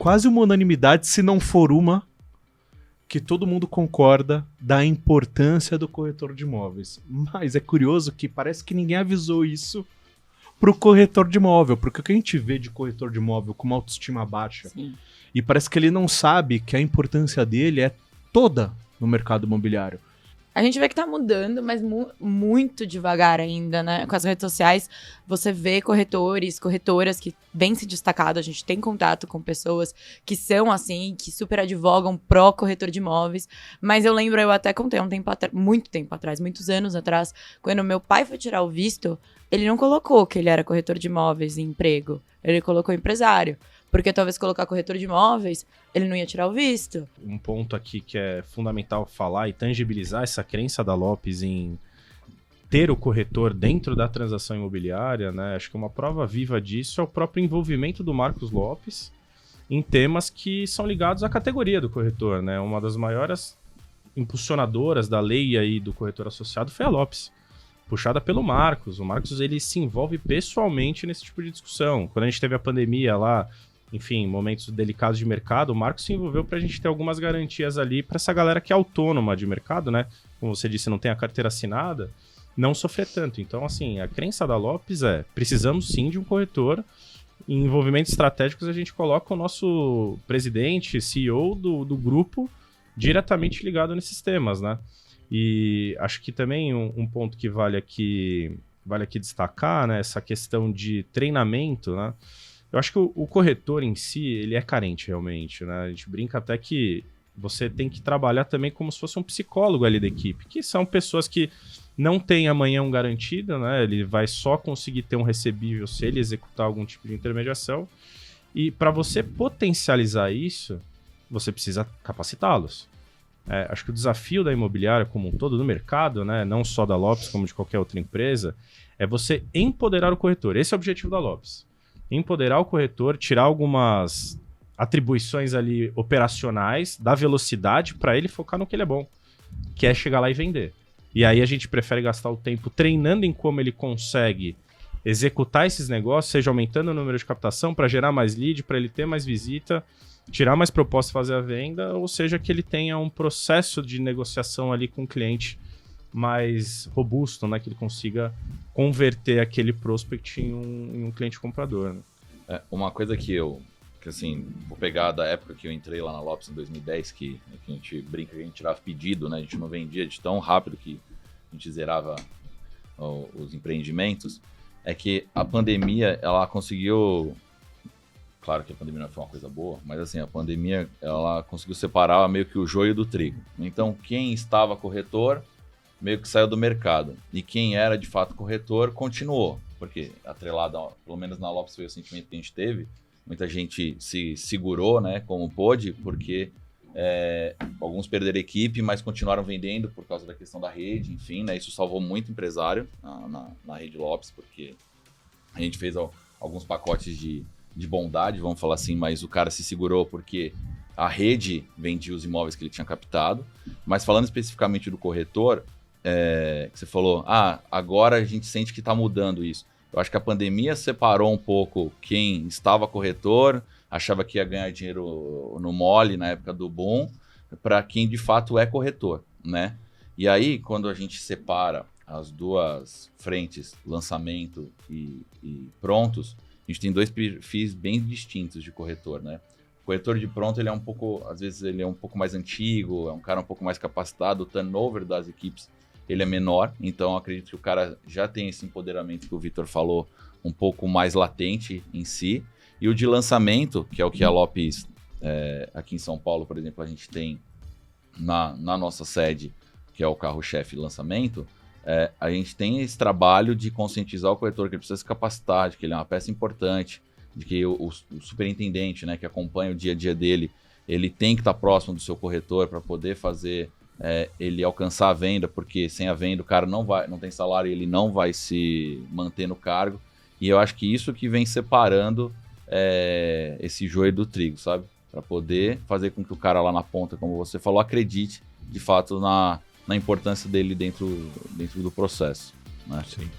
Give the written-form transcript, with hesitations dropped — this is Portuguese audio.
quase uma unanimidade, se não for uma, que todo mundo concorda da importância do corretor de imóveis. Mas é curioso que parece que ninguém avisou isso pro corretor de imóvel, porque o que a gente vê de corretor de imóvel com uma autoestima baixa, Sim. e parece que ele não sabe que a importância dele é toda no mercado imobiliário. A gente vê que tá mudando, mas muito devagar ainda, né? Com as redes sociais, você vê corretores, corretoras que vêm se destacado. A gente tem contato com pessoas que são assim, que super advogam pró corretor de imóveis. Mas eu lembro, eu até contei muito tempo atrás, muitos anos atrás, quando meu pai foi tirar o visto, ele não colocou que ele era corretor de imóveis em emprego. Ele colocou empresário. Porque talvez colocar corretor de imóveis, ele não ia tirar o visto. Um ponto aqui que é fundamental falar e tangibilizar essa crença da Lopes em ter o corretor dentro da transação imobiliária, né? Acho que uma prova viva disso é o próprio envolvimento do Marcos Lopes em temas que são ligados à categoria do corretor, né? Uma das maiores impulsionadoras da lei aí do corretor associado foi a Lopes, puxada pelo Marcos. O Marcos, ele se envolve pessoalmente nesse tipo de discussão. Quando a gente teve a pandemia lá, enfim, momentos delicados de mercado, o Marcos se envolveu para a gente ter algumas garantias ali para essa galera que é autônoma de mercado, né? Como você disse, não tem a carteira assinada, não sofrer tanto. Então, assim, a crença da Lopes é: precisamos sim de um corretor. Em envolvimentos estratégicos, a gente coloca o nosso presidente, CEO do grupo, diretamente ligado nesses temas, né? E acho que também um ponto que vale aqui destacar, né? Essa questão de treinamento, né? Eu acho que o corretor em si, ele é carente realmente, né? A gente brinca até que você tem que trabalhar também como se fosse um psicólogo ali da equipe, que são pessoas que não têm amanhã um garantido, né? Ele vai só conseguir ter um recebível se ele executar algum tipo de intermediação. E para você potencializar isso, você precisa capacitá-los. Acho que o desafio da imobiliária como um todo, do mercado, né? Não só da Lopes, como de qualquer outra empresa, é você empoderar o corretor. Esse é o objetivo da Lopes. Empoderar o corretor, tirar algumas atribuições ali operacionais, dar velocidade para ele focar no que ele é bom, que é chegar lá e vender. E aí a gente prefere gastar o tempo treinando em como ele consegue executar esses negócios, seja aumentando o número de captação para gerar mais lead, para ele ter mais visita, tirar mais propostas, fazer a venda, ou seja, que ele tenha um processo de negociação ali com o cliente mais robusto, né? Que ele consiga converter aquele prospect em um cliente comprador, né? Uma coisa que assim, vou pegar da época que eu entrei lá na Lopes em 2010, que a gente brinca que a gente tirava pedido, né? A gente não vendia de tão rápido que a gente zerava os empreendimentos, é que a pandemia, ela conseguiu... Claro que a pandemia não foi uma coisa boa, mas assim, a pandemia, ela conseguiu separar meio que o joio do trigo. Então, quem estava corretor meio que saiu do mercado. E quem era de fato corretor continuou. Porque atrelado, pelo menos na Lopes foi o sentimento que a gente teve, muita gente se segurou, né, como pôde, porque alguns perderam equipe, mas continuaram vendendo por causa da questão da rede, enfim, né, isso salvou muito empresário na rede Lopes, porque a gente fez alguns pacotes de bondade, vamos falar assim, mas o cara se segurou porque a rede vendia os imóveis que ele tinha captado. Mas falando especificamente do corretor, que você falou, agora a gente sente que está mudando isso. Eu acho que a pandemia separou um pouco quem estava corretor, achava que ia ganhar dinheiro no mole na época do boom, para quem de fato é corretor, né? E aí, quando a gente separa as duas frentes, lançamento e prontos, a gente tem dois perfis bem distintos de corretor, né? O corretor de pronto, ele é um pouco, às vezes ele é um pouco mais antigo, é um cara um pouco mais capacitado, o turnover das equipes ele é menor, então acredito que o cara já tem esse empoderamento que o Vitor falou, um pouco mais latente em si. E o de lançamento, que é o que a Lopes, aqui em São Paulo, por exemplo, a gente tem na nossa sede, que é o carro-chefe de lançamento, a gente tem esse trabalho de conscientizar o corretor que ele precisa se capacitar, de que ele é uma peça importante, de que o superintendente, né, que acompanha o dia a dia dele, ele tem que estar próximo do seu corretor para poder fazer ele alcançar a venda, porque sem a venda o cara não tem salário e ele não vai se manter no cargo. E eu acho que isso que vem separando esse joio do trigo, sabe? Para poder fazer com que o cara lá na ponta, como você falou, acredite de fato na importância dele dentro do processo, né? Sim.